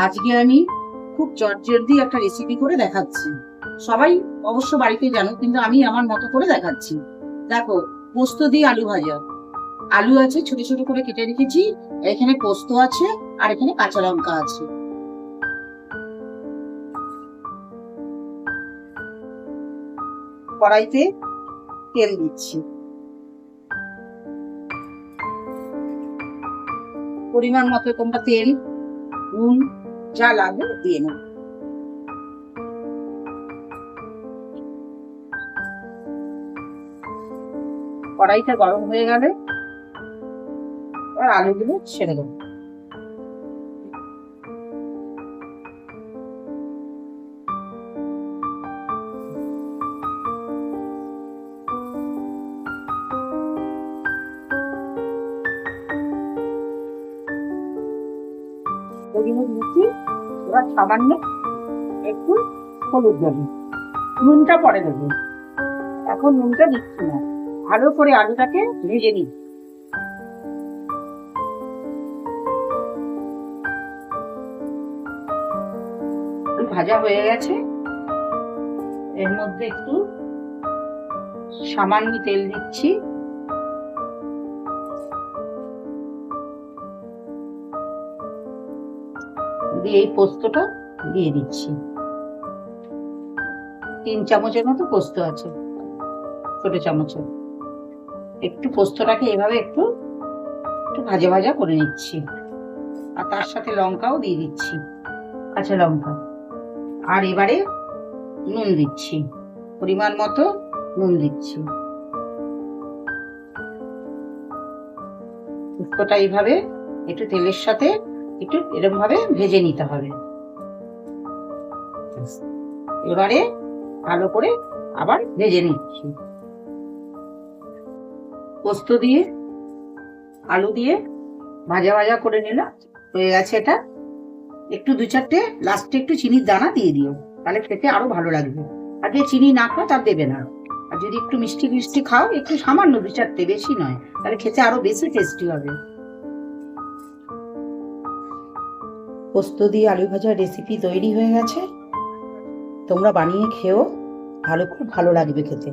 আজকে আমি খুব চটজলদি একটা রেসিপি করে দেখাচ্ছি। সবাই অবশ্য বাড়িতে জানো, কিন্তু আমি আমার মতো করে দেখাচ্ছি। দেখো, পোস্ত দিয়ে আলু ভাজা। আলু আছে, ছোট ছোট করে কেটে রেখেছি। এখানে পোস্ত আছে, আর এখানে কাঁচা লঙ্কা আছে। কড়াইতে তেল দিচ্ছি, পরিমাণ মতো তোমরা তেল, নুন যা লাগবে দিয়ে নেব। কড়াইটা গরম হয়ে গেলে এবার আলুগুলো ছেড়ে দেবো। পরিমাণ দিচ্ছি, এবার সামান্য একটু হলুদ দেবো। নুনটা পরে দেবো, এখন নুনটা দিচ্ছি না। ভালো করে আলুটাকে ভেজে নিই। ভাজা হয়ে গেছে, এর মধ্যে একটু সামান্য তেল দিচ্ছি। দিয়ে এই পোস্তটা দিয়ে দিচ্ছি। 3 চামচের মতো পোস্ত আছে, ছোট চামচের। একটু পোস্তটাকে এভাবে একটু একটু ভাজা ভাজা করে নিচ্ছি। আর তার সাথে লঙ্কাও দিয়ে দিচ্ছি, কাঁচা লঙ্কা। আর এবারে নুন দিচ্ছি, পরিমাণ মতো নুন দিচ্ছি। পোস্তটা এইভাবে একটু তেলের সাথে একটু এরকম ভাবে ভেজে নিতে হবে। এবারে ভালো করে আবার ভেজে নিচ্ছি। পোস্ত দিয়ে আলু দিয়ে ভাজা ভাজা করে নিলাম, হয়ে গেছে এটা। একটু 2-4টে লাস্টে একটু চিনির দানা দিয়ে দিও, তাহলে খেতে আরো ভালো লাগবে। আর যে চিনি না খাও তার দেবে না। আর যদি একটু মিষ্টি মিষ্টি খাও, একটু সামান্য 2-4টে, বেশি নয়, তাহলে খেতে আরো বেশি টেস্টি হবে। পোস্ত দিয়ে আলু ভাজার রেসিপি তৈরি হয়ে গেছে। তোমরা বানিয়ে খেও, খুব ভালো লাগবে খেতে।